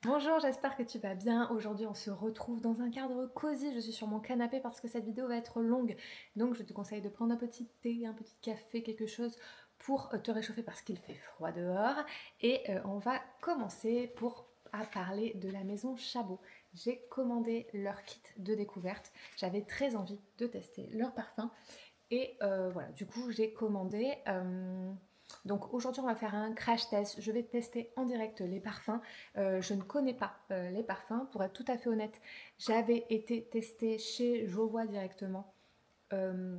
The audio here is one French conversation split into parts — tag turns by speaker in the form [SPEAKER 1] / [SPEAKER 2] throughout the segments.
[SPEAKER 1] Bonjour, j'espère que tu vas bien. Aujourd'hui, on se retrouve dans un cadre cosy. Je suis sur mon canapé parce que cette vidéo va être longue. Donc, je te conseille de prendre un petit thé, un petit café, quelque chose pour te réchauffer parce qu'il fait froid dehors. Et on va commencer à parler de la maison Chabot. J'ai commandé leur kit de découverte. J'avais très envie de tester leur parfum. Et voilà, du coup, j'ai commandé. Donc aujourd'hui, on va faire un crash test. Je vais tester en direct les parfums. Je ne connais pas les parfums. Pour être tout à fait honnête, j'avais été testée chez Jovois directement. Euh,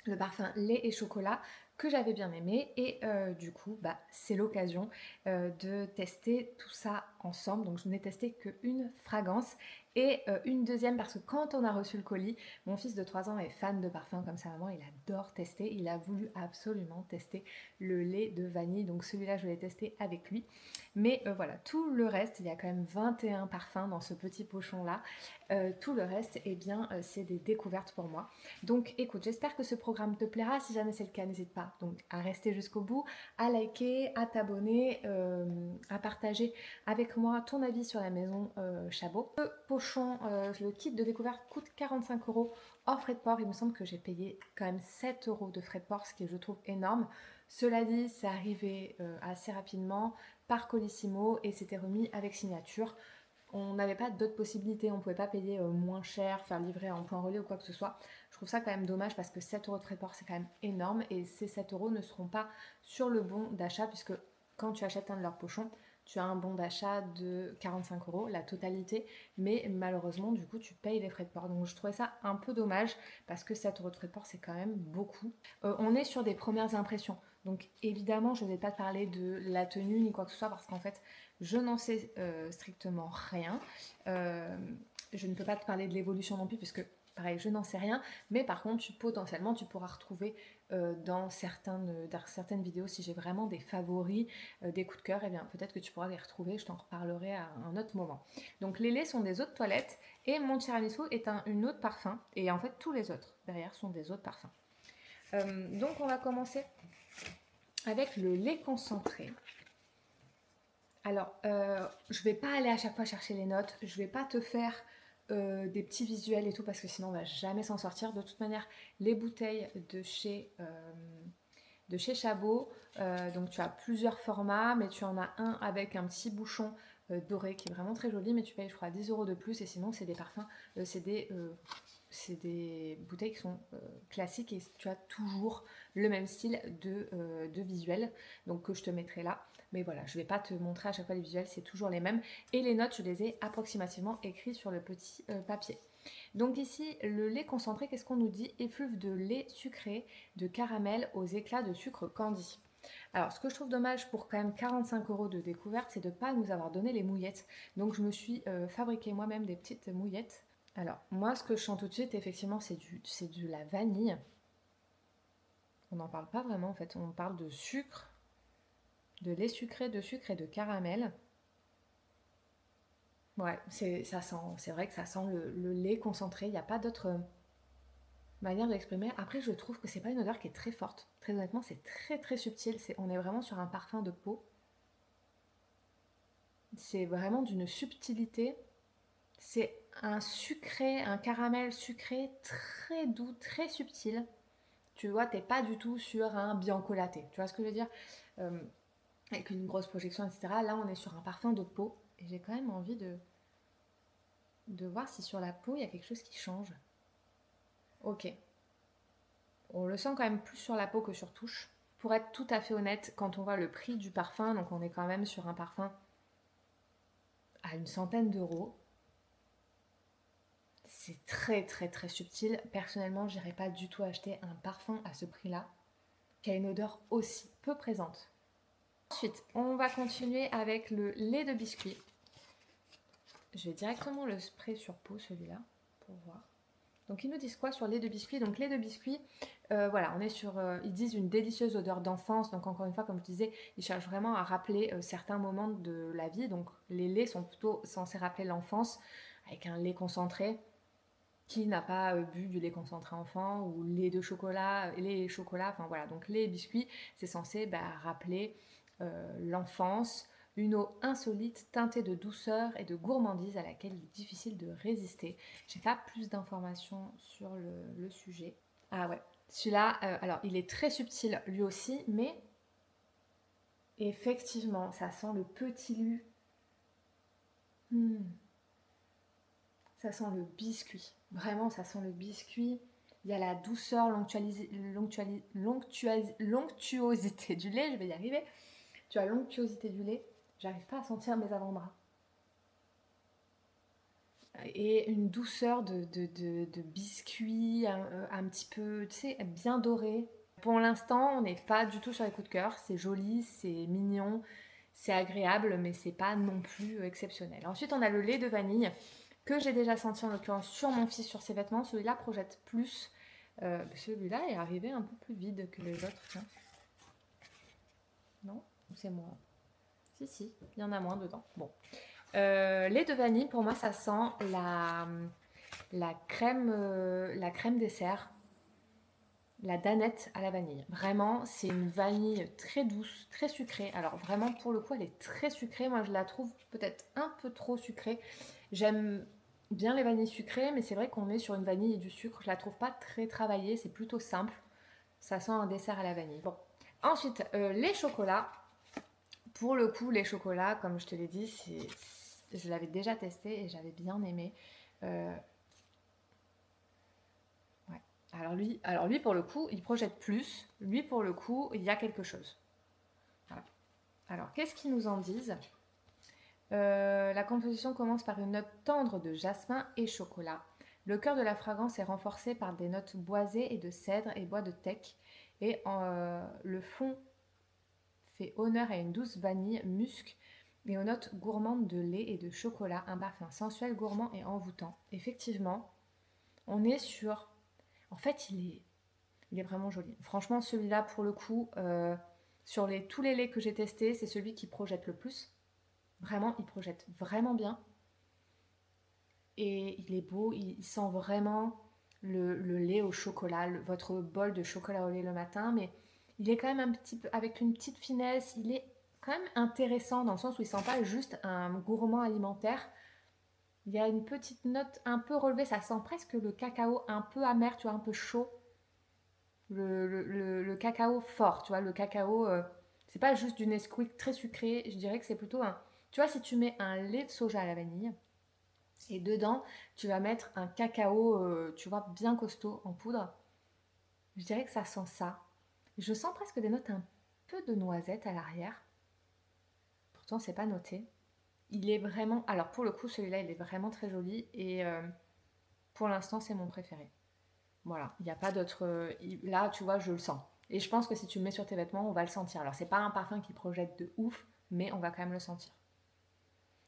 [SPEAKER 1] le parfum lait et chocolat que j'avais bien aimé et du coup c'est l'occasion de tester tout ça ensemble. Donc je n'ai testé qu'une fragrance et une deuxième parce que quand on a reçu le colis, mon fils de 3 ans est fan de parfum comme sa maman, il adore tester, il a voulu absolument tester le lait de vanille, donc celui-là je l'ai testé avec lui. Mais voilà, tout le reste, il y a quand même 21 parfums dans ce petit pochon là. Tout le reste, eh bien, c'est des découvertes pour moi. Donc écoute, j'espère que ce programme te plaira. Si jamais c'est le cas, n'hésite pas donc à rester jusqu'au bout, à liker, à t'abonner, à partager avec moi ton avis sur la maison Chabot. Le pochon, le kit de découverte coûte 45 € hors frais de port. Il me semble que j'ai payé quand même 7 € de frais de port, ce qui je trouve énorme. Cela dit, c'est arrivé assez rapidement par Colissimo et c'était remis avec signature. On n'avait pas d'autres possibilités, on ne pouvait pas payer moins cher, faire livrer en point relais ou quoi que ce soit. Je trouve ça quand même dommage parce que 7 € de frais de port c'est quand même énorme et ces 7 € ne seront pas sur le bon d'achat puisque quand tu achètes un de leurs pochons, tu as un bon d'achat de 45 € la totalité, mais malheureusement du coup tu payes les frais de port. Donc je trouvais ça un peu dommage parce que 7 € de frais de port c'est quand même beaucoup. On est sur des premières impressions. Donc évidemment je ne vais pas te parler de la tenue ni quoi que ce soit parce qu'en fait je n'en sais strictement rien. Je ne peux pas te parler de l'évolution non plus puisque pareil, je n'en sais rien, mais par contre, potentiellement, tu pourras retrouver dans certaines vidéos, si j'ai vraiment des favoris, des coups de cœur, et bien peut-être que tu pourras les retrouver, je t'en reparlerai à un autre moment. Donc les laits sont des eaux de toilette, et mon tiramisu est une eau de parfum, et en fait tous les autres derrière sont des eaux de parfum. Donc on va commencer avec le lait concentré. Alors, je vais pas aller à chaque fois chercher les notes, je vais pas te faire des petits visuels et tout parce que sinon on va jamais s'en sortir. De toute manière, les bouteilles de chez Chabot, donc tu as plusieurs formats, mais tu en as un avec un petit bouchon doré qui est vraiment très joli, mais tu payes je crois 10 € de plus et sinon c'est des parfums, c'est des bouteilles qui sont classiques et tu as toujours le même style de visuel, donc que je te mettrai là. Mais voilà, je ne vais pas te montrer à chaque fois les visuels, c'est toujours les mêmes. Et les notes, je les ai approximativement écrites sur le petit papier. Donc ici, le lait concentré, qu'est-ce qu'on nous dit? Effluve de lait sucré, de caramel aux éclats de sucre candy. Alors, ce que je trouve dommage pour quand même 45 € de découverte, c'est de ne pas nous avoir donné les mouillettes. Donc, je me suis fabriqué moi-même des petites mouillettes. Alors, moi, ce que je sens tout de suite, effectivement, c'est de la vanille. On n'en parle pas vraiment, en fait. On parle de sucre, de lait sucré, de sucre et de caramel. Ouais, c'est vrai que ça sent le lait concentré. Il n'y a pas d'autre manière de l'exprimer. Après, je trouve que c'est pas une odeur qui est très forte. Très honnêtement, c'est très très subtil. On est vraiment sur un parfum de peau. C'est vraiment d'une subtilité. C'est un sucré, un caramel sucré très doux, très subtil. Tu vois, t'es pas du tout sur un biancolaté. Tu vois ce que je veux dire? Euh, Avec une grosse projection, etc. Là, on est sur un parfum de peau. Et j'ai quand même envie de voir si sur la peau, il y a quelque chose qui change. Ok. On le sent quand même plus sur la peau que sur touche. Pour être tout à fait honnête, quand on voit le prix du parfum, donc on est quand même sur un parfum à une centaine d'euros, c'est très très très subtil. Personnellement, j'irais pas du tout acheter un parfum à ce prix-là, qui a une odeur aussi peu présente. Ensuite, on va continuer avec le lait de biscuit. Je vais directement le spray sur peau, celui-là, pour voir. Donc ils nous disent quoi sur lait de biscuit? Donc lait de biscuit, voilà, on est sur, ils disent une délicieuse odeur d'enfance. Donc encore une fois, comme je disais, ils cherchent vraiment à rappeler certains moments de la vie. Donc les laits sont plutôt censés rappeler l'enfance, avec un lait concentré. Qui n'a pas bu du lait concentré enfant ou lait de chocolat, lait et chocolat, enfin voilà. Donc lait et biscuits, c'est censé rappeler l'enfance, Une eau insolite teintée de douceur et de gourmandise à laquelle il est difficile de résister. J'ai pas plus d'informations sur le sujet. Ah ouais, celui-là, alors il est très subtil lui aussi, mais effectivement, ça sent le petit lu. Ça sent le biscuit. Vraiment, ça sent le biscuit. Il y a la douceur, l'onctuosité du lait, je vais y arriver. Tu as l'onctuosité du lait. J'arrive pas à sentir mes avant-bras. Et une douceur de biscuit, un petit peu, tu sais, bien doré. Pour l'instant, on n'est pas du tout sur les coups de cœur. C'est joli, c'est mignon, c'est agréable, mais c'est pas non plus exceptionnel. Ensuite, on a le lait de vanille que j'ai déjà senti en l'occurrence sur mon fils, sur ses vêtements. Celui-là projette plus. Celui-là est arrivé un peu plus vide que les autres. Tiens. Non? Ou c'est moi? Si, il y en a moins dedans. Bon. Lait de vanille, pour moi, ça sent la crème dessert, la danette à la vanille. Vraiment, c'est une vanille très douce, très sucrée. Alors vraiment, pour le coup, elle est très sucrée. Moi, je la trouve peut-être un peu trop sucrée. J'aime bien les vanilles sucrées, mais c'est vrai qu'on est sur une vanille et du sucre. Je la trouve pas très travaillée, c'est plutôt simple. Ça sent un dessert à la vanille. Bon. Ensuite, les chocolats. Pour le coup, les chocolats, comme je te l'ai dit, je l'avais déjà testé et j'avais bien aimé. Ouais. Alors lui, pour le coup, il projette plus. Lui, pour le coup, il y a quelque chose. Voilà. Alors, qu'est-ce qu'ils nous en disent? La composition commence par une note tendre de jasmin et chocolat. Le cœur de la fragrance est renforcé par des notes boisées et de cèdre et bois de teck. Et le fond fait honneur à une douce vanille, musc et aux notes gourmandes de lait et de chocolat, un parfum sensuel, gourmand et envoûtant. Effectivement, on est sur... En fait, il est vraiment joli. Franchement, celui-là, pour le coup, sur tous les laits que j'ai testés, c'est celui qui projette le plus. Vraiment, il projette vraiment bien. Et il est beau, il sent vraiment le lait au chocolat, votre bol de chocolat au lait le matin, mais il est quand même un petit peu avec une petite finesse, il est quand même intéressant dans le sens où il sent pas juste un gourmand alimentaire. Il y a une petite note un peu relevée, ça sent presque le cacao un peu amer, tu vois, un peu chaud. Le cacao fort, tu vois, le cacao, c'est pas juste du Nesquik très sucré, je dirais que c'est plutôt un... Tu vois, si tu mets un lait de soja à la vanille, et dedans, tu vas mettre un cacao, tu vois, bien costaud en poudre. Je dirais que ça sent ça. Je sens presque des notes un peu de noisette à l'arrière. Pourtant, c'est pas noté. Il est vraiment... Alors, pour le coup, celui-là, il est vraiment très joli. Et pour l'instant, c'est mon préféré. Voilà, il n'y a pas d'autre... Là, tu vois, je le sens. Et je pense que si tu le mets sur tes vêtements, on va le sentir. Alors, c'est pas un parfum qui projette de ouf, mais on va quand même le sentir.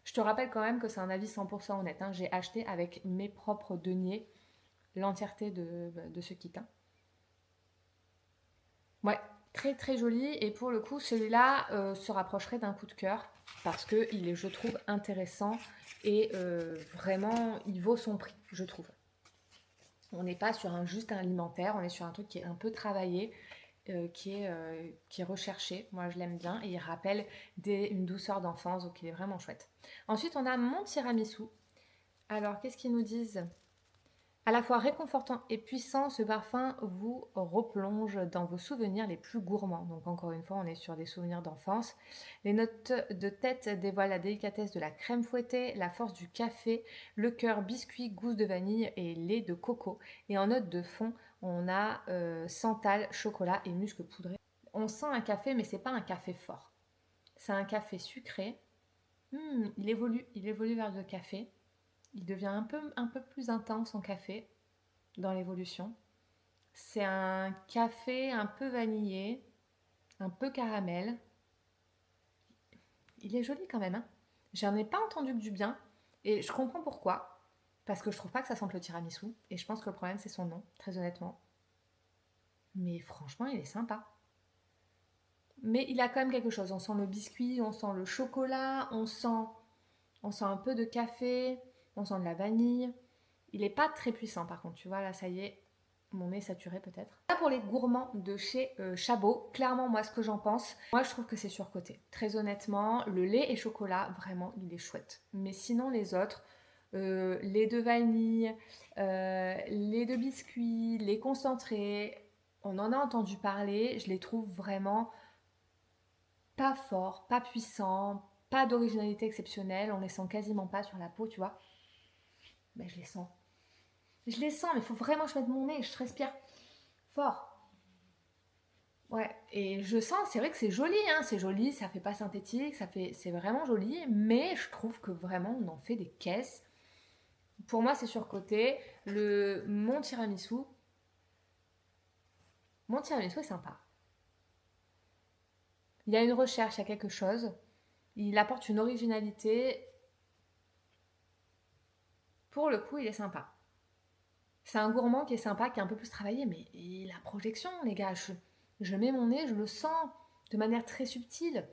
[SPEAKER 1] Je te rappelle quand même que c'est un avis 100% honnête. Hein. J'ai acheté avec mes propres deniers l'entièreté de ce kit. Hein. Ouais, très très joli. Et pour le coup, celui-là se rapprocherait d'un coup de cœur parce qu'il est, je trouve, intéressant et vraiment, il vaut son prix, je trouve. On n'est pas sur juste un alimentaire, on est sur un truc qui est un peu travaillé, qui est recherché. Moi, je l'aime bien et il rappelle une douceur d'enfance, donc il est vraiment chouette. Ensuite, on a mon tiramisu. Alors, qu'est-ce qu'ils nous disent? À la fois réconfortant et puissant, ce parfum vous replonge dans vos souvenirs les plus gourmands. Donc encore une fois, on est sur des souvenirs d'enfance. Les notes de tête dévoilent la délicatesse de la crème fouettée, la force du café, le cœur biscuit, gousse de vanille et lait de coco. Et en note de fond, on a santal, chocolat et musc poudré. On sent un café, mais c'est pas un café fort. C'est un café sucré. Il évolue vers le café. Il devient un peu plus intense en café dans l'évolution. C'est un café un peu vanillé, un peu caramel. Il est joli quand même. Hein. J'en ai pas entendu que du bien. Et je comprends pourquoi. Parce que je trouve pas que ça sente le tiramisu. Et je pense que le problème c'est son nom, très honnêtement. Mais franchement, il est sympa. Mais il a quand même quelque chose. On sent le biscuit, on sent le chocolat, on sent un peu de café, on sent de la vanille. Il n'est pas très puissant par contre, tu vois, là ça y est, mon nez saturé peut-être. Là pour les gourmands de chez Chabot, clairement moi ce que j'en pense, moi je trouve que c'est surcoté. Très honnêtement, le lait et chocolat, vraiment il est chouette. Mais sinon les autres, lait de vanille, lait de biscuit, lait concentré, on en a entendu parler, je les trouve vraiment pas forts, pas puissants, pas d'originalité exceptionnelle, on les sent quasiment pas sur la peau, tu vois. Ben je les sens. Je les sens, mais il faut vraiment que je mette mon nez et je respire fort. Ouais, et je sens, c'est vrai que c'est joli, hein, c'est joli, ça fait pas synthétique, c'est vraiment joli, mais je trouve que vraiment on en fait des caisses. Pour moi, c'est surcoté. Mon tiramisu est sympa. Il y a une recherche, il y a quelque chose. Il apporte une originalité. Pour le coup, il est sympa. C'est un gourmand qui est sympa, qui est un peu plus travaillé, mais et la projection, les gars, je mets mon nez, je le sens de manière très subtile.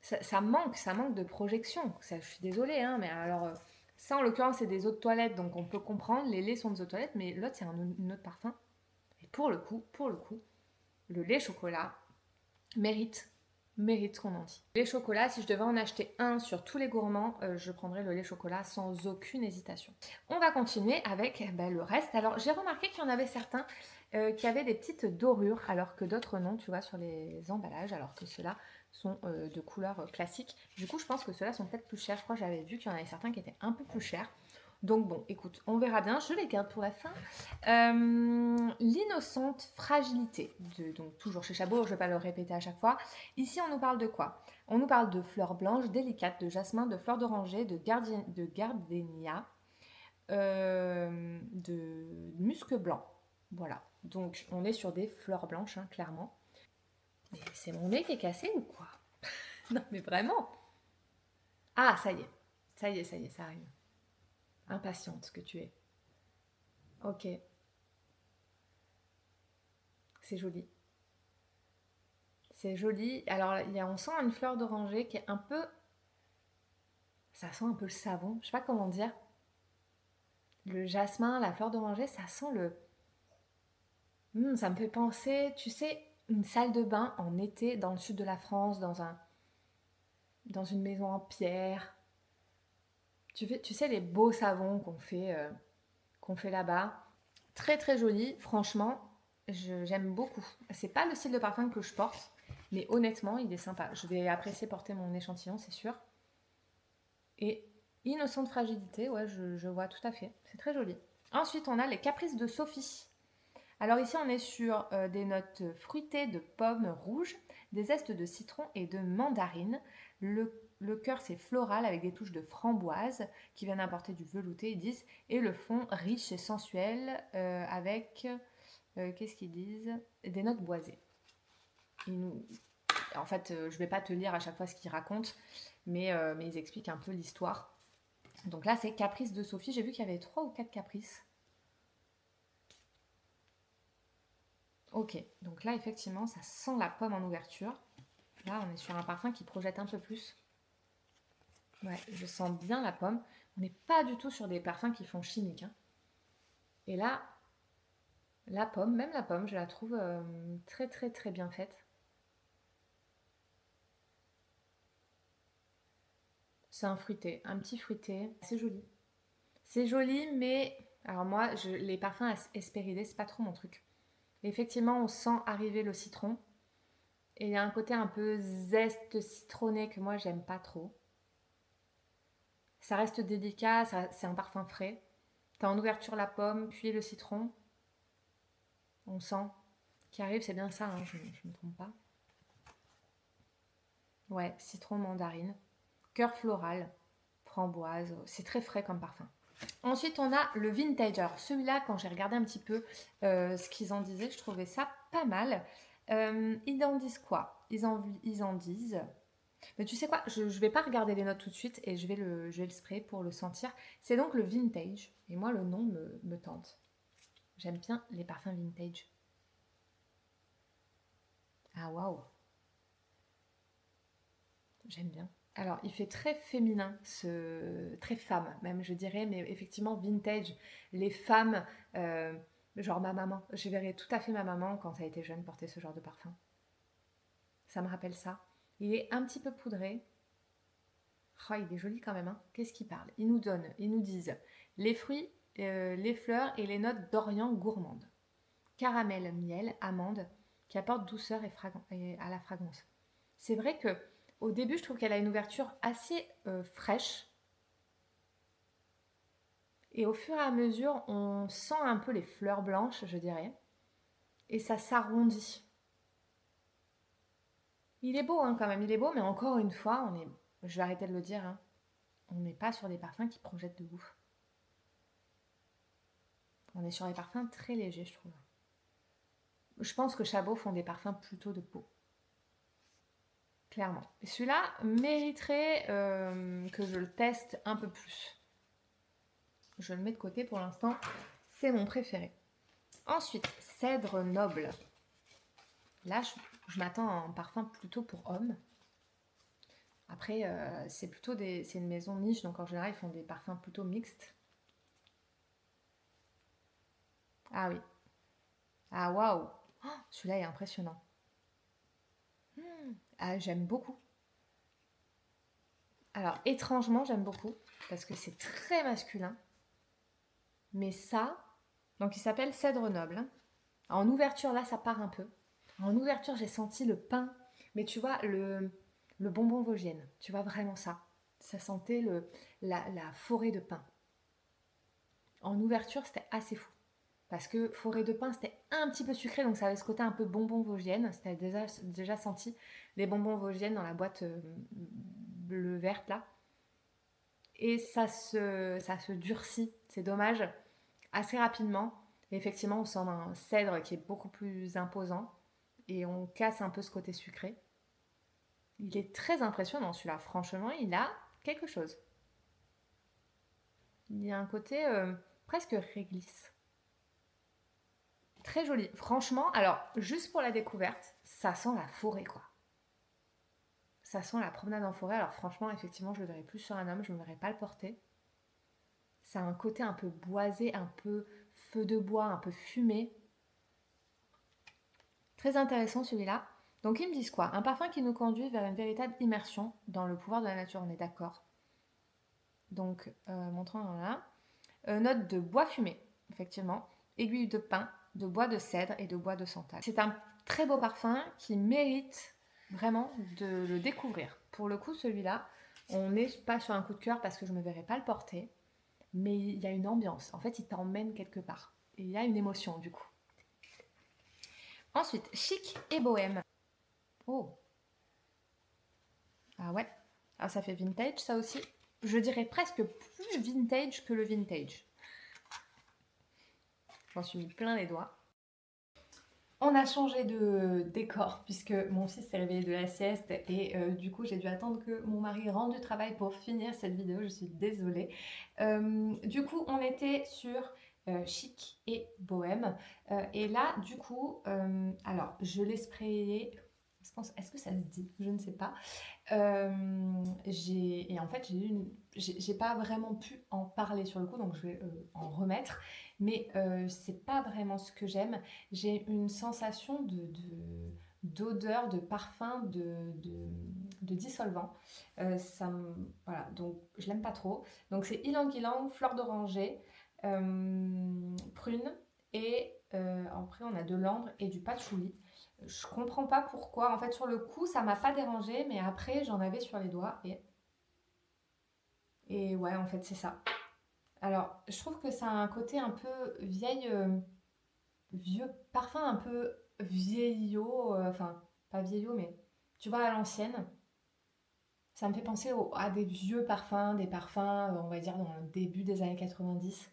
[SPEAKER 1] Ça manque de projection. Ça, je suis désolée, hein, mais alors, ça en l'occurrence, c'est des eaux de toilette, donc on peut comprendre. Les laits sont des eaux de toilette, mais l'autre, c'est un autre parfum. Et pour le coup, le lait chocolat mérite, mérite ce qu'on en dit. Les chocolats, si je devais en acheter un sur tous les gourmands, je prendrais le lait chocolat sans aucune hésitation. On va continuer avec le reste. Alors, j'ai remarqué qu'il y en avait certains qui avaient des petites dorures, alors que d'autres non, tu vois, sur les emballages, alors que ceux-là sont de couleur classique. Du coup, je pense que ceux-là sont peut-être plus chers. Je crois que j'avais vu qu'il y en avait certains qui étaient un peu plus chers. Donc bon, écoute, on verra bien, je les garde pour la fin. L'innocente fragilité, donc toujours chez Chabot, je ne vais pas le répéter à chaque fois. Ici, on nous parle de quoi? On nous parle de fleurs blanches délicates, de jasmin, de fleurs d'oranger, de gardénia, de musc blanc. Voilà, donc on est sur des fleurs blanches, hein, clairement. Mais c'est mon nez qui est cassé ou quoi? Non, mais vraiment. Ah, ça y est, ça y est, ça y est, ça arrive. Impatiente que tu es. Ok, c'est joli. C'est joli. Alors, on sent une fleur d'oranger qui est un peu... Ça sent un peu le savon. Je sais pas comment dire. Le jasmin, la fleur d'oranger, ça sent le... ça me fait penser, tu sais, une salle de bain en été dans le sud de la France, dans une maison en pierre. Tu sais, les beaux savons qu'on fait là-bas. Très très joli. Franchement, j'aime beaucoup. C'est pas le style de parfum que je porte, mais honnêtement, il est sympa. Je vais apprécier porter mon échantillon, c'est sûr. Et innocente fragilité, ouais, je vois tout à fait. C'est très joli. Ensuite, on a les caprices de Sophie. Alors ici, on est sur des notes fruitées de pommes rouges, des zestes de citron et de mandarine. Le cœur, c'est floral avec des touches de framboise qui viennent apporter du velouté, ils disent. Et le fond, riche et sensuel avec, qu'est-ce qu'ils disent? Des notes boisées. En fait, je ne vais pas te lire à chaque fois ce qu'ils racontent, mais ils expliquent un peu l'histoire. Donc là, c'est Caprice de Sophie. J'ai vu qu'il y avait 3 ou 4 caprices. Ok, donc là, effectivement, ça sent la pomme en ouverture. Là, on est sur un parfum qui projette un peu plus. Ouais, je sens bien la pomme. On n'est pas du tout sur des parfums qui font chimique, hein. Et là, la pomme, même la pomme, je la trouve très très très bien faite. C'est un fruité, un petit fruité. C'est joli. C'est joli, mais... Alors moi, les parfums Hespéridés, c'est pas trop mon truc. Effectivement, on sent arriver le citron. Et il y a un côté un peu zeste citronné que moi, j'aime pas trop. Ça reste délicat, c'est un parfum frais. T'as en ouverture la pomme, puis le citron. On sent qui arrive, c'est bien ça, hein, je ne me trompe pas. Ouais, citron, mandarine. Cœur floral, framboise. C'est très frais comme parfum. Ensuite, on a le vintage. Alors, celui-là, quand j'ai regardé un petit peu ce qu'ils en disaient, je trouvais ça pas mal. Ils en disent quoi? Ils en disent... Mais tu sais quoi? Je vais pas regarder les notes tout de suite et je vais le spray pour le sentir. C'est donc le vintage. Et moi, le nom me tente. J'aime bien les parfums vintage. Ah, waouh! J'aime bien. Alors, il fait très féminin, très femme même, je dirais, mais effectivement, vintage, les femmes Genre ma maman. Je verrais tout à fait ma maman quand elle était jeune porter ce genre de parfum. Ça me rappelle ça. Il est un petit peu poudré. Oh, il est joli quand même, hein. Qu'est-ce qu'il parle? Ils nous disent les fruits, les fleurs et les notes d'Orient gourmandes. Caramel, miel, amande, qui apportent douceur et à la fragrance. C'est vrai que au début, je trouve qu'elle a une ouverture assez fraîche. Et au fur et à mesure, on sent un peu les fleurs blanches, je dirais. Et ça s'arrondit. Il est beau, hein, quand même, il est beau, mais encore une fois, je vais arrêter de le dire, hein, on n'est pas sur des parfums qui projettent de ouf. On est sur des parfums très légers, je trouve. Je pense que Chabot font des parfums plutôt de peau. Clairement. Celui-là mériterait que je le teste un peu plus. Je le mets de côté pour l'instant. C'est mon préféré. Ensuite, Cèdre Noble. Là, je m'attends à un parfum plutôt pour homme. Après, c'est une maison niche, donc en général, ils font des parfums plutôt mixtes. Ah oui. Ah waouh. Oh, celui-là est impressionnant. Ah, j'aime beaucoup. Alors, étrangement, j'aime beaucoup, parce que c'est très masculin. Mais ça, donc il s'appelle Cèdre Noble, hein. En ouverture, là, ça part un peu. En ouverture, j'ai senti le pain, mais tu vois, le bonbon vosgienne. Tu vois vraiment ça. Ça sentait la forêt de pin. En ouverture, c'était assez fou. Parce que forêt de pin, c'était un petit peu sucré, donc ça avait ce côté un peu bonbon vosgienne. C'était déjà senti les bonbons vosgiennes dans la boîte bleu verte là. Et ça se durcit, c'est dommage, assez rapidement. Et effectivement, on sent un cèdre qui est beaucoup plus imposant et on casse un peu ce côté sucré. Il est très impressionnant celui-là, franchement, il a quelque chose. Il y a un côté presque réglisse. Très joli. Franchement, alors, juste pour la découverte, ça sent la forêt, quoi. Ça sent la promenade en forêt. Alors, franchement, effectivement, je le verrais plus sur un homme, je ne me verrais pas le porter. Ça a un côté un peu boisé, un peu feu de bois, un peu fumé. Très intéressant celui-là. Donc, ils me disent quoi? Un parfum qui nous conduit vers une véritable immersion dans le pouvoir de la nature, on est d'accord. Donc, montrant là. Note de bois fumé, effectivement. Aiguille de pin, de bois de cèdre et de bois de santal. C'est un très beau parfum qui mérite vraiment de le découvrir. Pour le coup, celui-là, on n'est pas sur un coup de cœur parce que je ne me verrais pas le porter, mais il y a une ambiance. En fait, il t'emmène quelque part. Et il y a une émotion, du coup. Ensuite, chic et bohème. Oh, ah ouais. Ah, ça fait vintage, ça aussi. Je dirais presque plus vintage que le vintage. J'en suis mis plein les doigts. On a changé de décor puisque mon fils s'est réveillé de la sieste et du coup j'ai dû attendre que mon mari rentre du travail pour finir cette vidéo, je suis désolée. Du coup on était sur chic et bohème et là du coup, alors je l'ai sprayé, est-ce que ça se dit? Je ne sais pas. Et en fait, j'ai pas vraiment pu en parler sur le coup, donc je vais en remettre. Mais c'est pas vraiment ce que j'aime. J'ai une sensation d'odeur, de parfum, de dissolvant. Voilà, donc je l'aime pas trop. Donc c'est ylang ylang, fleur d'oranger, prune et après on a de l'ambre et du patchouli. Je comprends pas pourquoi. En fait, sur le coup, ça m'a pas dérangé, mais après, j'en avais sur les doigts et ouais, en fait, c'est ça. Alors, je trouve que ça a un côté un peu vieux parfum, un peu vieillot, enfin, pas vieillot, mais tu vois, à l'ancienne. Ça me fait penser à des vieux parfums, des parfums, on va dire, dans le début des années 90,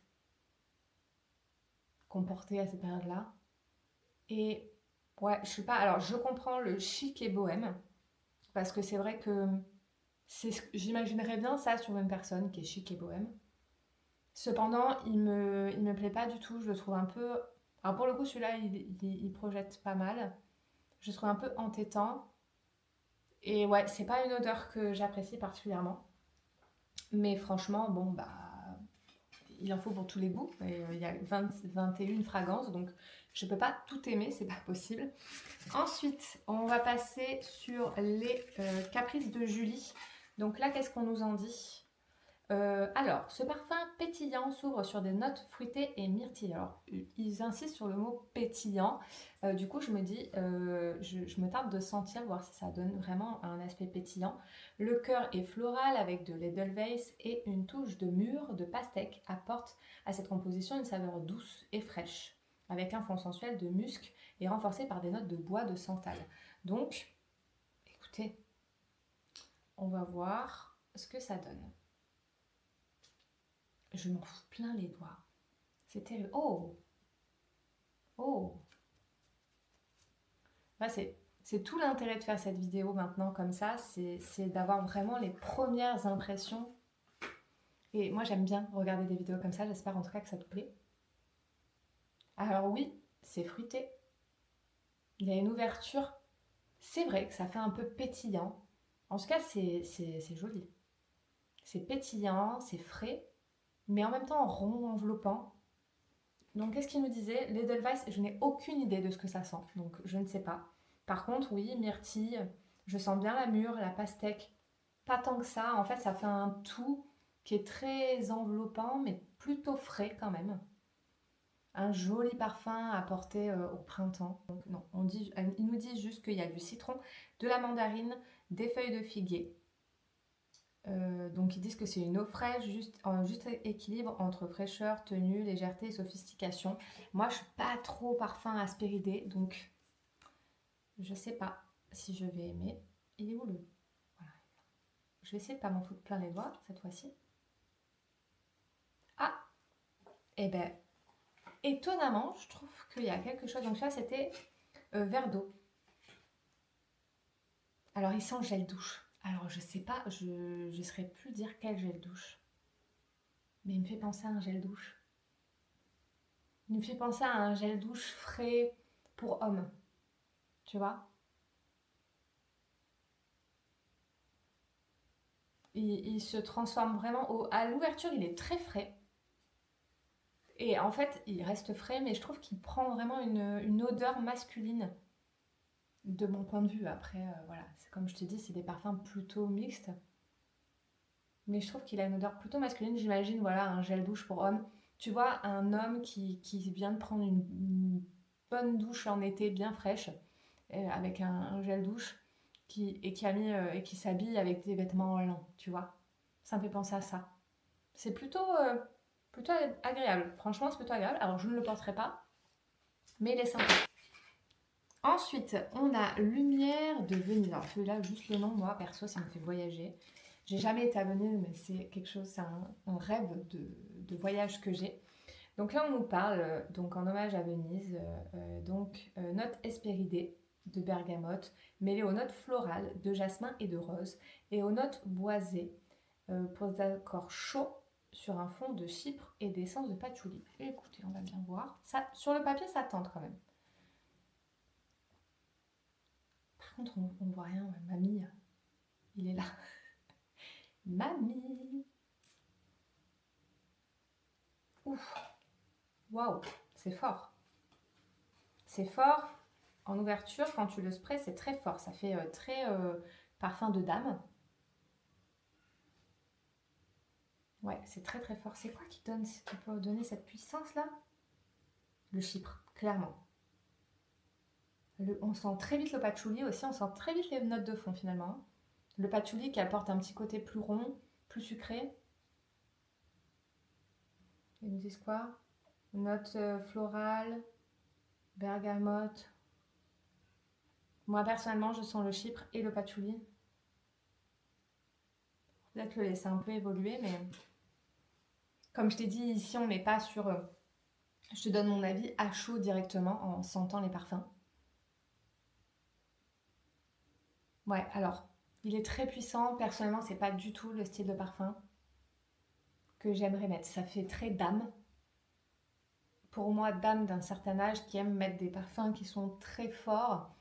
[SPEAKER 1] qu'on portait à cette période-là. Et ouais, je sais pas. Alors, je comprends le chic et bohème, parce que c'est vrai que j'imaginerais bien ça sur une personne qui est chic et bohème. Cependant, il me plaît pas du tout. Je le trouve un peu. Alors pour le coup, celui-là, il projette pas mal. Je le trouve un peu entêtant. Et ouais, c'est pas une odeur que j'apprécie particulièrement. Mais franchement, bon, bah. il en faut pour tous les goûts. Et, il y a 21 fragrances, donc je ne peux pas tout aimer, c'est pas possible. Ensuite, on va passer sur les caprices de Julie. Donc là, qu'est-ce qu'on nous en dit? Alors, ce parfum pétillant s'ouvre sur des notes fruitées et myrtilles. Alors, ils insistent sur le mot pétillant. Du coup, je me dis, je me tarde de sentir, voir si ça donne vraiment un aspect pétillant. Le cœur est floral avec de l'Edelweiss et une touche de mûre de pastèque apporte à cette composition une saveur douce et fraîche, avec un fond sensuel de musc et renforcé par des notes de bois de santal. Donc, écoutez, on va voir ce que ça donne. Je m'en fous plein les doigts. C'est terrible. Oh! Oh! Là, c'est tout l'intérêt de faire cette vidéo maintenant comme ça, c'est d'avoir vraiment les premières impressions. Et moi, j'aime bien regarder des vidéos comme ça, j'espère en tout cas que ça te plaît. Alors oui, c'est fruité. Il y a une ouverture. C'est vrai que ça fait un peu pétillant. En tout cas, c'est joli. C'est pétillant, c'est frais, mais en même temps rond, enveloppant. Donc, qu'est-ce qu'il nous disait? L'Edelweiss, je n'ai aucune idée de ce que ça sent, donc je ne sais pas. Par contre, oui, myrtille, je sens bien la mûre, la pastèque. Pas tant que ça, en fait, ça fait un tout qui est très enveloppant, mais plutôt frais quand même. Un joli parfum à porter au printemps. Donc, non, ils nous disent juste qu'il y a du citron, de la mandarine, des feuilles de figuier. Donc ils disent que c'est une eau fraîche, juste équilibre entre fraîcheur, tenue, légèreté et sophistication. Moi je suis pas trop parfum aspéridé, donc je sais pas si je vais aimer. Il est où le... Voilà. Je vais essayer de pas m'en foutre plein les doigts cette fois-ci. Ah! Eh ben, étonnamment, je trouve qu'il y a quelque chose. Donc ça c'était verre d'eau. Alors il sent gel douche. Alors je sais pas, je ne saurais plus dire quel gel douche. Mais il me fait penser à un gel douche. Il me fait penser à un gel douche frais pour homme. Tu vois? Il se transforme vraiment à l'ouverture, il est très frais. Et en fait, il reste frais, mais je trouve qu'il prend vraiment une odeur masculine, de mon point de vue. Après, voilà, c'est comme je te dis, c'est des parfums plutôt mixtes. Mais je trouve qu'il a une odeur plutôt masculine. J'imagine, voilà, un gel douche pour homme. Tu vois, un homme qui vient de prendre une bonne douche en été bien fraîche, avec un gel douche, et qui s'habille avec des vêtements en lin, tu vois. Ça me fait penser à ça. C'est plutôt agréable. Franchement, c'est plutôt agréable. Alors, je ne le porterai pas, mais il est sympa. Ensuite, on a Lumière de Venise. Alors, celui-là, juste le nom, moi, perso, ça me fait voyager. J'ai jamais été à Venise, mais c'est quelque chose, c'est un rêve de voyage que j'ai. Donc là, on nous parle, donc en hommage à Venise, notes Hespéridées de bergamote, mêlées aux notes florales de jasmin et de rose, et aux notes boisées, pour des accords chauds sur un fond de chypre et d'essence de patchouli. Écoutez, on va bien voir. Ça, sur le papier, ça tente quand même. Par contre, on ne voit rien. Ouais. Mamie, il est là. Mamie. Ouf. Waouh, c'est fort. C'est fort. En ouverture, quand tu le sprays, c'est très fort. Ça fait très parfum de dame. Ouais, c'est très très fort. C'est quoi qui peut donner cette puissance-là? Le chypre, clairement. On sent très vite le patchouli aussi, on sent très vite les notes de fond finalement. Le patchouli qui apporte un petit côté plus rond, plus sucré. Ils nous disent quoi? Notes florales, bergamote. Moi personnellement, je sens le chypre et le patchouli. Peut-être le laisser un peu évoluer, mais comme je t'ai dit, ici on n'est pas sur... je te donne mon avis à chaud directement en sentant les parfums. Ouais, alors, il est très puissant. Personnellement, c'est pas du tout le style de parfum que j'aimerais mettre. Ça fait très dame. Pour moi, dame d'un certain âge qui aime mettre des parfums qui sont très forts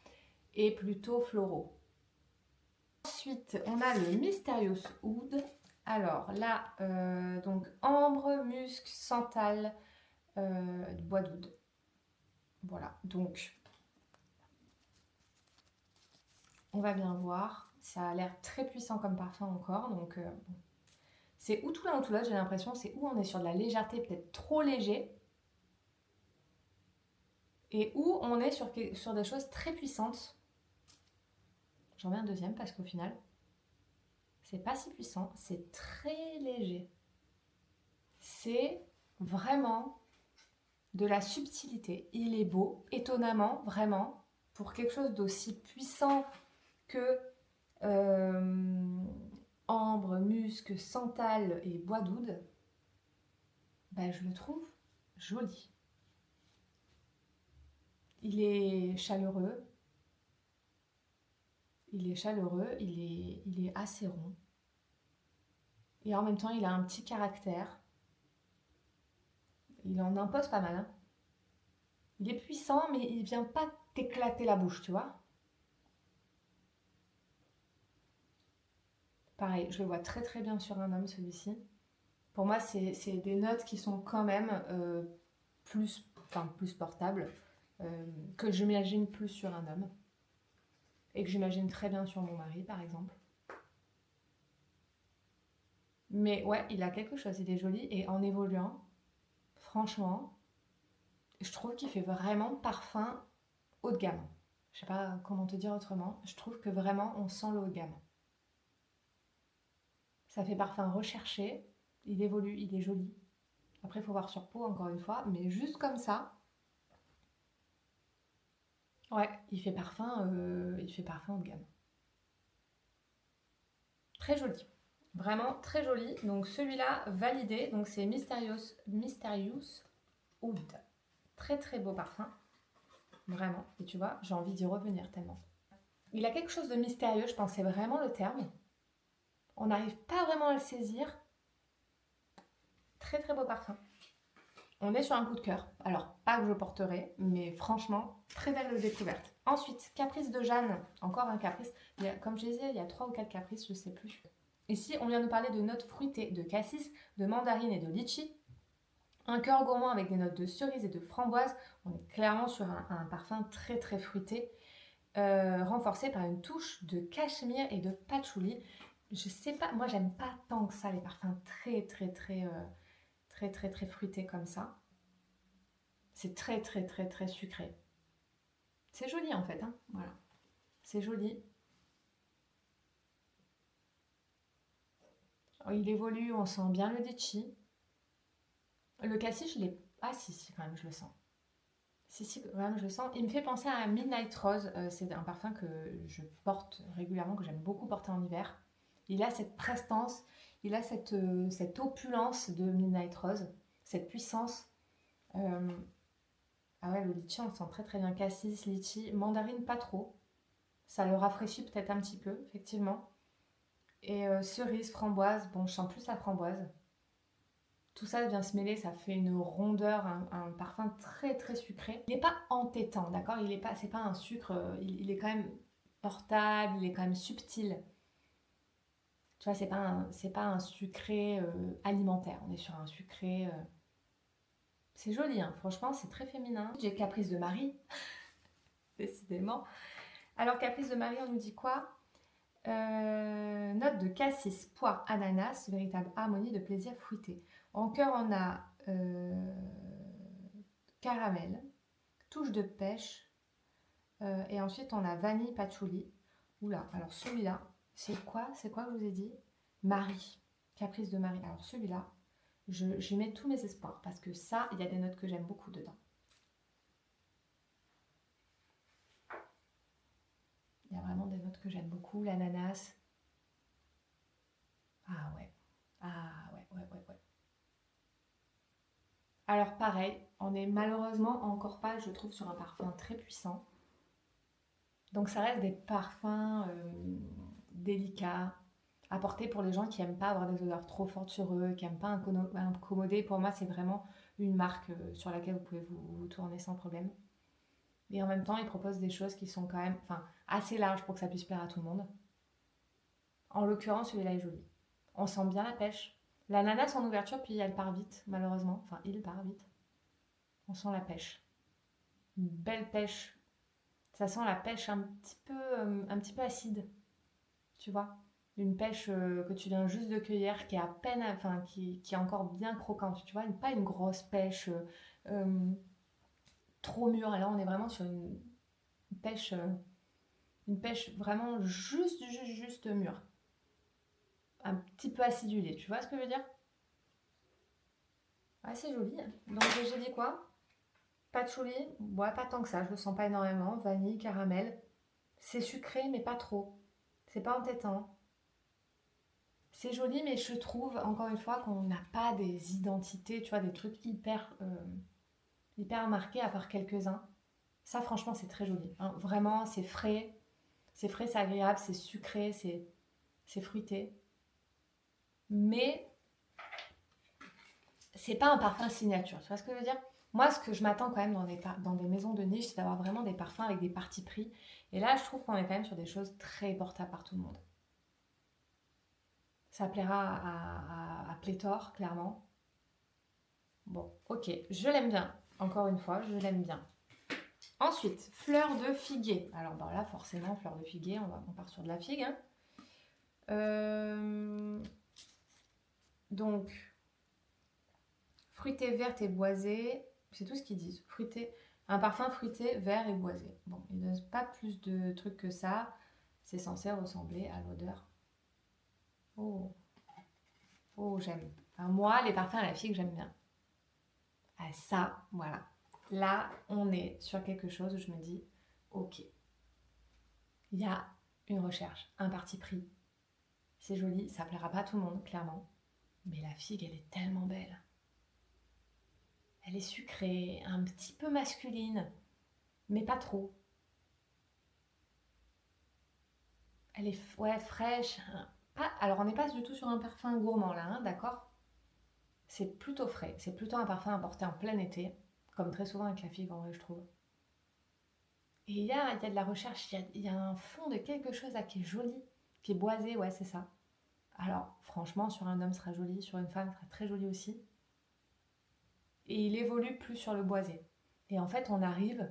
[SPEAKER 1] et plutôt floraux. Ensuite, on a le Mysterious Oud. Alors là, donc ambre, musc, santal, bois d'oud. Voilà, donc on va bien voir. Ça a l'air très puissant comme parfum encore, donc bon. C'est ou tout l'un ou tout l'autre, j'ai l'impression. C'est où on est sur de la légèreté, peut-être trop léger, et où on est sur des choses très puissantes. J'en mets un deuxième parce qu'au final, c'est pas si puissant, c'est très léger. C'est vraiment de la subtilité. Il est beau, étonnamment, vraiment, pour quelque chose d'aussi puissant que ambre, musc, santal et bois d'oud. Ben, je le trouve joli. Il est chaleureux. Il est assez rond. Et en même temps, il a un petit caractère. Il en impose pas mal, hein. Il est puissant, mais il vient pas t'éclater la bouche, tu vois. Pareil, je le vois très très bien sur un homme, celui-ci. Pour moi, c'est des notes qui sont quand même plus portables, que j'imagine plus sur un homme. Et que j'imagine très bien sur mon mari, par exemple. Mais ouais, il a quelque chose, il est joli. Et en évoluant, franchement, je trouve qu'il fait vraiment parfum haut de gamme. Je sais pas comment te dire autrement. Je trouve que vraiment, on sent le haut de gamme. Ça fait parfum recherché. Il évolue, il est joli. Après, il faut voir sur peau, encore une fois. Mais juste comme ça, ouais, il fait parfum haut de gamme. Très joli. Vraiment très joli. Donc celui-là, validé. Donc c'est Mysterious Oud. Très très beau parfum. Vraiment. Et tu vois, j'ai envie d'y revenir tellement. Il a quelque chose de mystérieux, je pense que c'est vraiment le terme. On n'arrive pas vraiment à le saisir. Très très beau parfum. On est sur un coup de cœur. Alors, pas que je porterai, mais franchement, très belle découverte. Ensuite, Caprice de Jeanne. Encore un caprice. Comme je disais, il y a 3 ou 4 caprices, je ne sais plus. Ici, on vient nous parler de notes fruitées, de cassis, de mandarine et de litchi. Un cœur gourmand avec des notes de cerise et de framboise. On est clairement sur un parfum très très fruité, renforcé par une touche de cachemire et de patchouli. Je sais pas, moi j'aime pas tant que ça les parfums très fruités comme ça. C'est très sucré. C'est joli en fait, hein, voilà. C'est joli. Il évolue, on sent bien le litchi. Le cassis, je l'ai... Ah si, quand même, je le sens. Si, quand même, je le sens. Il me fait penser à Midnight Rose. C'est un parfum que je porte régulièrement, que j'aime beaucoup porter en hiver. Il a cette prestance, il a cette opulence de Midnight Rose, cette puissance. Ah ouais, le litchi, on le sent très très bien. Cassis, litchi, mandarine, pas trop. Ça le rafraîchit peut-être un petit peu, effectivement. Et cerise, framboise, bon, je sens plus la framboise. Tout ça vient se mêler, ça fait une rondeur, un parfum très sucré. Il n'est pas entêtant, d'accord. C'est pas un sucre, il est quand même portable, il est quand même subtil. Tu vois, c'est pas un sucré alimentaire. On est sur un sucré. C'est joli, hein. Franchement, c'est très féminin. J'ai Caprice de Marie, décidément. Alors, Caprice de Marie, on nous dit quoi? Note de cassis, poire, ananas, véritable harmonie de plaisir fruité. En cœur, on a caramel, touche de pêche, et ensuite on a vanille, patchouli. Oula, alors celui-là, c'est quoi que je vous ai dit? Marie, Caprice de Marie. Alors celui-là, j'y mets tous mes espoirs parce que ça, il y a des notes que j'aime beaucoup dedans. Il y a vraiment des notes que j'aime beaucoup, l'ananas. Ah ouais, ouais. Alors pareil, on est malheureusement encore pas, je trouve, sur un parfum très puissant. Donc ça reste des parfums délicats, apportés pour les gens qui n'aiment pas avoir des odeurs trop fortes sur eux, qui n'aiment pas incommoder. Pour moi, c'est vraiment une marque sur laquelle vous pouvez vous tourner sans problème. Et en même temps, ils proposent des choses qui sont quand même assez larges pour que ça puisse plaire à tout le monde. En l'occurrence, celui-là est joli. On sent bien la pêche, L'ananas en ouverture, puis elle part vite, malheureusement. Enfin, il part vite. On sent la pêche. Une belle pêche. Ça sent la pêche un petit peu acide, tu vois. Une pêche que tu viens juste de cueillir, qui est à peine, enfin, qui est encore bien croquante, tu vois. Pas une grosse pêche euh, trop mûre. Et là, on est vraiment sur pêche, euh, une pêche vraiment juste mûre. Un petit peu acidulée, tu vois ce que je veux dire? Ouais, c'est joli. Donc j'ai dit quoi? Patchouli, ouais, pas tant que ça, je le sens pas énormément. Vanille, caramel. C'est sucré, mais pas trop. C'est pas entêtant. C'est joli, mais je trouve, encore une fois, qu'on n'a pas des identités, tu vois, des trucs hyper marqués, à part quelques-uns. Ça, franchement, c'est très joli, hein. Vraiment, c'est frais. C'est frais, c'est agréable, c'est sucré, c'est fruité. Mais c'est pas un parfum signature, tu vois ce que je veux dire? Moi, ce que je m'attends quand même dans des maisons de niche, c'est d'avoir vraiment des parfums avec des partis pris. Et là, je trouve qu'on est quand même sur des choses très portables par tout le monde. Ça plaira à pléthore, clairement. Bon, ok, je l'aime bien. Encore une fois, je l'aime bien. Ensuite, fleur de figuier. Alors bah là, forcément, fleur de figuier, on part sur de la figue, hein. Euh, donc, fruité, verte et boisé. C'est tout ce qu'ils disent. Fruité, un parfum fruité, vert et boisé. Bon, ils ne donnent pas plus de trucs que ça. C'est censé ressembler à l'odeur. Oh, oh, j'aime. Enfin, moi, les parfums à la figue, j'aime bien. Ah, ça, voilà. Là, on est sur quelque chose où je me dis, ok, il y a une recherche, un parti pris. C'est joli, ça plaira pas à tout le monde, clairement. Mais la figue, elle est tellement belle. Elle est sucrée, un petit peu masculine, mais pas trop. Elle est ouais, fraîche. Alors, on n'est pas du tout sur un parfum gourmand là, hein, d'accord? C'est plutôt frais. C'est plutôt un parfum à porter en plein été, comme très souvent avec la figue, en vrai, je trouve. Et il y a de la recherche, il y a un fond de quelque chose là qui est joli, qui est boisé, ouais, c'est ça. Alors, franchement, sur un homme, ce sera joli, sur une femme, ce sera très joli aussi. Et il évolue plus sur le boisé. Et en fait, on arrive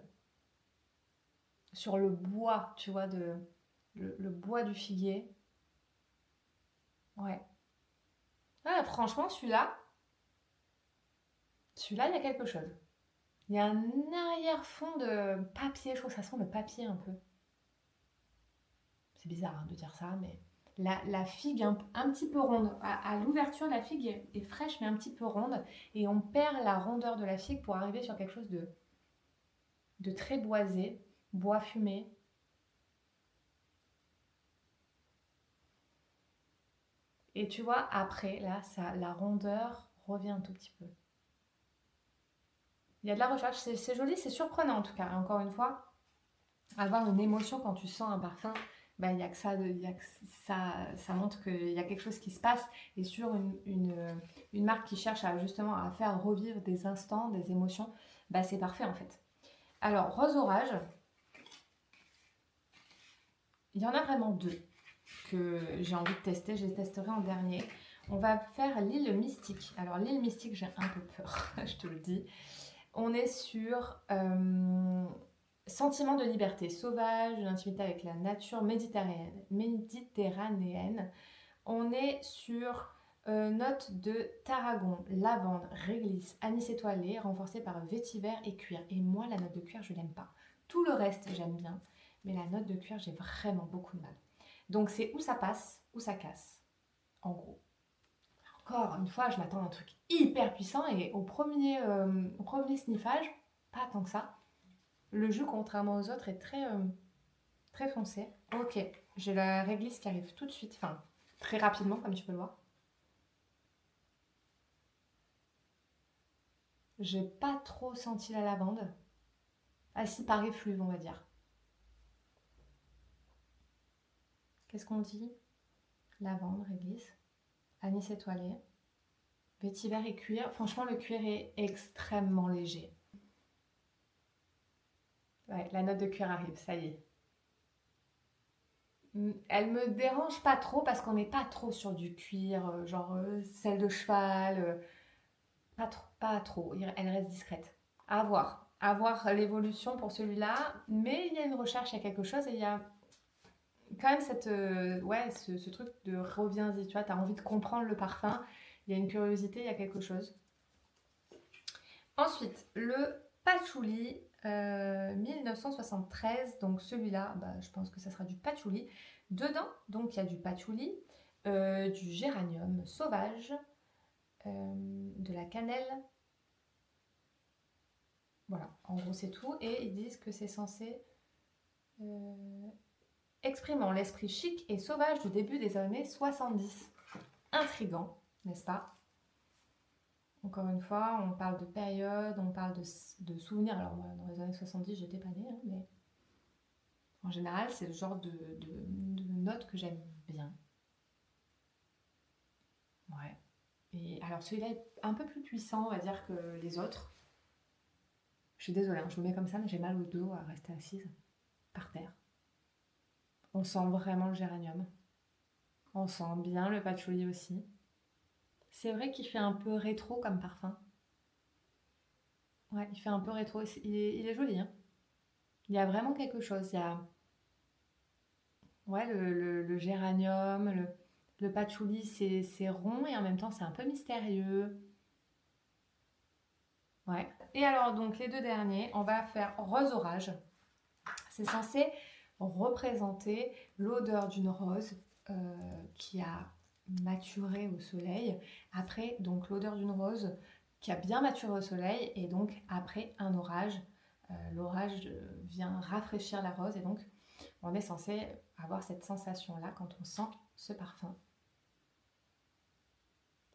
[SPEAKER 1] sur le bois, tu vois, le bois du figuier. Ouais. Ah, franchement, celui-là, il y a quelque chose. Il y a un arrière-fond de papier, je trouve que ça sent le papier un peu. C'est bizarre hein, de dire ça, mais la figue un petit peu ronde. À l'ouverture, la figue est fraîche, mais un petit peu ronde. Et on perd la rondeur de la figue pour arriver sur quelque chose de très boisé, bois fumé. Et tu vois, après, là, la rondeur revient un tout petit peu. Il y a de la recherche, c'est joli, c'est surprenant en tout cas. Et encore une fois, avoir une émotion quand tu sens un parfum, bah, il y a que ça, il y a que ça montre qu'il y a quelque chose qui se passe. Et sur une marque qui cherche justement à faire revivre des instants, des émotions, bah, c'est parfait en fait. Alors, Rose Orage, il y en a vraiment deux que j'ai envie de tester. Je les testerai en dernier. On va faire l'île Mystique. Alors, l'île Mystique, j'ai un peu peur, je te le dis. On est sur sentiment de liberté sauvage, une intimité avec la nature méditerranéenne. On est sur notes de tarragon, lavande, réglisse, anis étoilé, renforcée par vétiver et cuir. Et moi, la note de cuir, je l'aime pas. Tout le reste, j'aime bien. Mais la note de cuir, j'ai vraiment beaucoup de mal. Donc c'est où ça passe, où ça casse, en gros. Encore une fois, je m'attends à un truc hyper puissant et au premier sniffage, pas tant que ça. Le jus, contrairement aux autres, est très foncé. Ok, j'ai la réglisse qui arrive tout de suite, enfin très rapidement, comme tu peux le voir. J'ai pas trop senti la lavande. Ah si, par effluve, on va dire. Qu'est-ce qu'on dit? Lavande, réglisse, anis étoilé, vétiver et cuir. Franchement, le cuir est extrêmement léger. Ouais, la note de cuir arrive, ça y est. Elle me dérange pas trop parce qu'on n'est pas trop sur du cuir, genre selle de cheval, pas trop, pas trop. Elle reste discrète. À voir l'évolution pour celui-là, mais il y a une recherche, il y a quelque chose et il y a quand même cette, ouais, ce truc de reviens-y, tu vois, t'as envie de comprendre le parfum, il y a une curiosité, il y a quelque chose. Ensuite, le patchouli 1973, donc celui-là, bah, je pense que ça sera du patchouli. Dedans, donc il y a du patchouli, du géranium sauvage, de la cannelle. Voilà, en gros c'est tout. Et ils disent que c'est censé exprimant l'esprit chic et sauvage du début des années 70. Intriguant, n'est-ce pas? Encore une fois, on parle de période, on parle de souvenirs. Alors moi, dans les années 70, j'étais pas née, hein, mais en général, c'est le genre de notes que j'aime bien. Ouais. Et alors celui-là est un peu plus puissant, on va dire, que les autres. Je suis désolée, hein, je me mets comme ça, mais j'ai mal au dos à rester assise par terre. On sent vraiment le géranium. On sent bien le patchouli aussi. C'est vrai qu'il fait un peu rétro comme parfum. Ouais, il fait un peu rétro. Il est joli, hein. Il y a vraiment quelque chose. Il y a ouais, le géranium, le patchouli, c'est rond et en même temps c'est un peu mystérieux. Ouais. Et alors donc les deux derniers, on va faire rose orage. C'est censé représenter l'odeur d'une rose qui a maturé au soleil. Après, donc l'odeur d'une rose qui a bien maturé au soleil et donc après un orage. L'orage vient rafraîchir la rose et donc on est censé avoir cette sensation-là quand on sent ce parfum.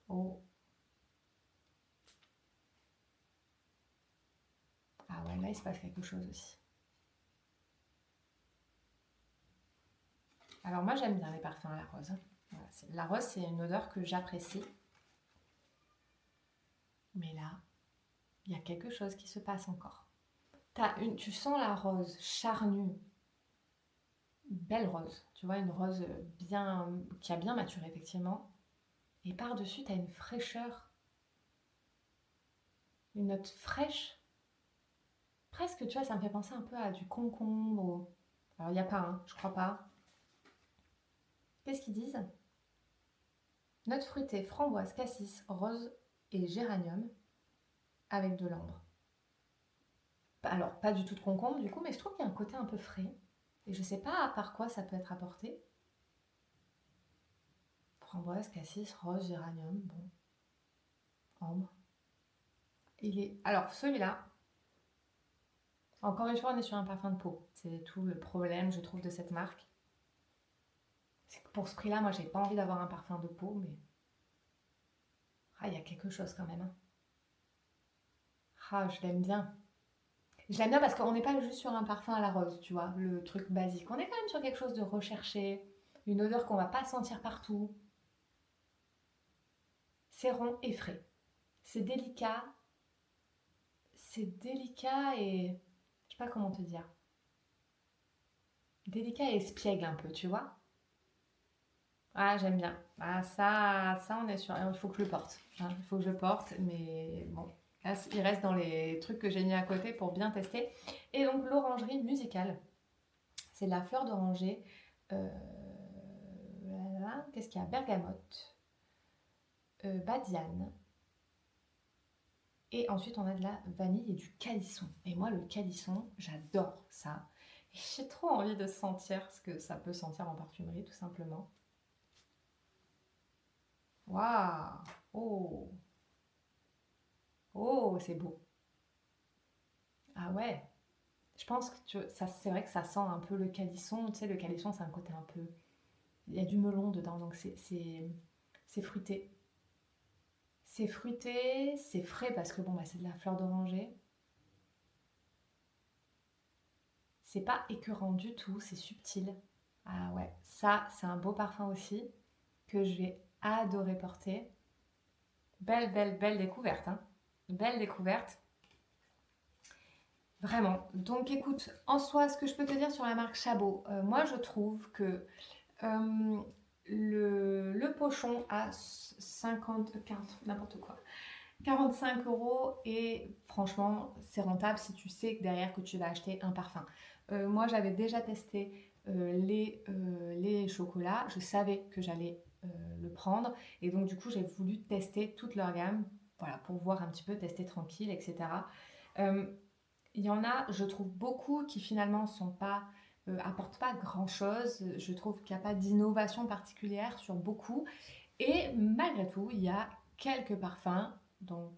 [SPEAKER 1] Oh, ah ouais, là il se passe quelque chose aussi. Alors moi j'aime bien les parfums à la rose. Voilà, la rose c'est une odeur que j'apprécie. Mais là, il y a quelque chose qui se passe encore. Tu sens la rose charnue, belle rose, tu vois, une rose bien, qui a bien maturé effectivement. Et par-dessus, tu as une fraîcheur, une note fraîche. Presque, tu vois, ça me fait penser un peu à du concombre. Alors, il n'y a pas, hein, je crois pas. Qu'est-ce qu'ils disent? Note fruitée, framboise, cassis, rose et géranium avec de l'ambre. Alors, pas du tout de concombre du coup, mais je trouve qu'il y a un côté un peu frais. Et je sais pas par quoi ça peut être apporté. Framboise, cassis, rose, géranium, bon, ambre. Alors, celui-là, encore une fois, on est sur un parfum de peau. C'est tout le problème, je trouve, de cette marque. C'est que pour ce prix-là, moi, j'ai pas envie d'avoir un parfum de peau, mais. Ah, il y a quelque chose quand même, hein. Ah, je l'aime bien. Je l'aime bien parce qu'on n'est pas juste sur un parfum à la rose, tu vois, le truc basique. On est quand même sur quelque chose de recherché, une odeur qu'on va pas sentir partout. C'est rond et frais. C'est délicat. C'est délicat et. Je sais pas comment te dire. Délicat et espiègle un peu, tu vois. Ah, j'aime bien. Ah, ça, on est sûr. Il faut que je le porte, hein. Il faut que je le porte, mais bon. Là, il reste dans les trucs que j'ai mis à côté pour bien tester. Et donc, l'orangerie musicale. C'est de la fleur d'oranger. Voilà. Qu'est-ce qu'il y a? Bergamote, badiane. Et ensuite, on a de la vanille et du calisson. Et moi, le calisson, j'adore ça. Et j'ai trop envie de sentir ce que ça peut sentir en parfumerie, tout simplement. Waouh! Oh! Oh, c'est beau. Ah ouais. Je pense que ça, c'est vrai que ça sent un peu le calisson. Tu sais, le calisson, c'est un côté un peu. Il y a du melon dedans, donc c'est fruité. C'est fruité, c'est frais parce que bon, bah, c'est de la fleur d'oranger. C'est pas écœurant du tout, c'est subtil. Ah ouais, ça, c'est un beau parfum aussi que je vais adorer porter. Belle, belle, belle découverte, hein. Belle découverte. Vraiment. Donc écoute, en soi, ce que je peux te dire sur la marque Chabot, moi je trouve que euh, le pochon à 50, 40, n'importe quoi, 45 € et franchement, c'est rentable si tu sais que derrière que tu vas acheter un parfum. Moi, j'avais déjà testé les chocolats. Je savais que j'allais le prendre. Et donc, du coup, j'ai voulu tester toute leur gamme. Voilà, pour voir un petit peu, tester tranquille, etc. Euh, Il y en a, je trouve beaucoup qui finalement sont pas, apportent pas grand-chose. Je trouve qu'il n'y a pas d'innovation particulière sur beaucoup. Et malgré tout, il y a quelques parfums, donc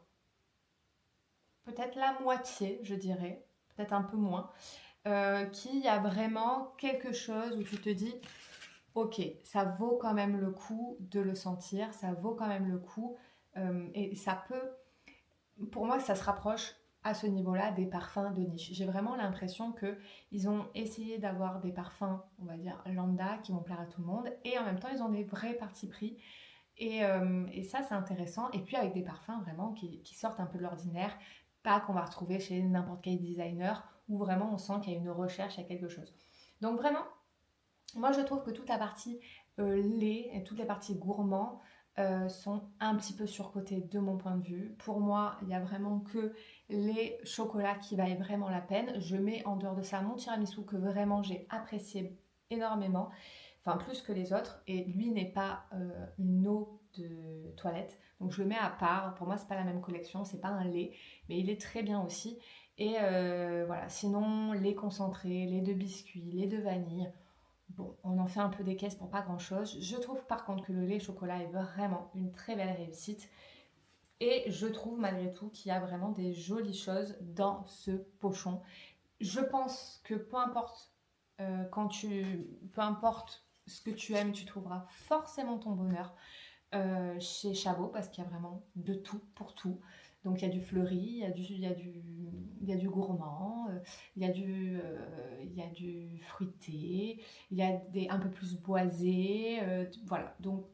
[SPEAKER 1] peut-être la moitié, je dirais, peut-être un peu moins, qui a vraiment quelque chose où tu te dis, ok, ça vaut quand même le coup de le sentir, ça vaut quand même le coup, et ça peut, pour moi, ça se rapproche à ce niveau-là des parfums de niche. J'ai vraiment l'impression que ils ont essayé d'avoir des parfums, on va dire lambda, qui vont plaire à tout le monde, et en même temps, ils ont des vrais partis pris et ça, c'est intéressant. Et puis avec des parfums vraiment qui sortent un peu de l'ordinaire, pas qu'on va retrouver chez n'importe quel designer, où vraiment on sent qu'il y a une recherche, il y a quelque chose. Donc vraiment, moi je trouve que toute la partie lait et toutes les parties gourmands sont un petit peu surcotées de mon point de vue. Pour moi, il n'y a vraiment que les chocolats qui valent vraiment la peine. Je mets en dehors de ça mon tiramisu que vraiment j'ai apprécié énormément, enfin plus que les autres, et lui n'est pas une eau de toilette, donc je le mets à part. Pour moi, c'est pas la même collection, c'est pas un lait, mais il est très bien aussi. Et voilà, sinon, les concentrés, les de biscuits, les de vanille, bon, on en fait un peu des caisses pour pas grand chose. Je trouve par contre que le lait chocolat est vraiment une très belle réussite. Et je trouve malgré tout qu'il y a vraiment des jolies choses dans ce pochon. Je pense que peu importe ce que tu aimes, tu trouveras forcément ton bonheur chez Chabot parce qu'il y a vraiment de tout pour tout. Donc il y a du fleuri, il y a du gourmand, il y a du fruité, il y a des un peu plus boisé, voilà, donc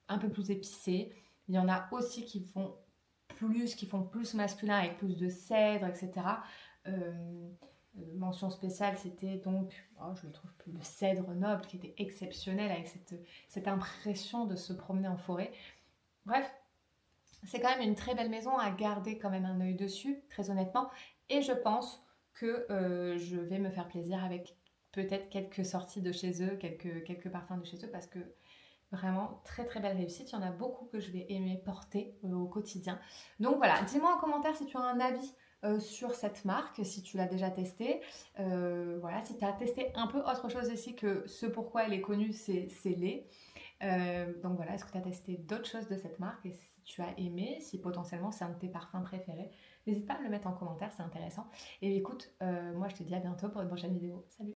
[SPEAKER 1] un peu plus épicé. Il y en a aussi qui font plus masculin avec plus de cèdre, etc. Euh, Mention spéciale, c'était donc, oh, je le trouve plus, le cèdre noble qui était exceptionnel avec cette impression de se promener en forêt. Bref, c'est quand même une très belle maison à garder quand même un œil dessus, très honnêtement. Et je pense que je vais me faire plaisir avec peut-être quelques sorties de chez eux, quelques parfums de chez eux, parce que vraiment très très belle réussite. Il y en a beaucoup que je vais aimer porter au quotidien. Donc voilà, dis-moi en commentaire si tu as un avis sur cette marque, si tu l'as déjà testée. Voilà, si tu as testé un peu autre chose aussi que ce pourquoi elle est connue, c'est lait. Donc voilà, est-ce que tu as testé d'autres choses de cette marque et si tu as aimé, si potentiellement c'est un de tes parfums préférés, n'hésite pas à me le mettre en commentaire, c'est intéressant. Et écoute, moi je te dis à bientôt pour une prochaine vidéo. Salut!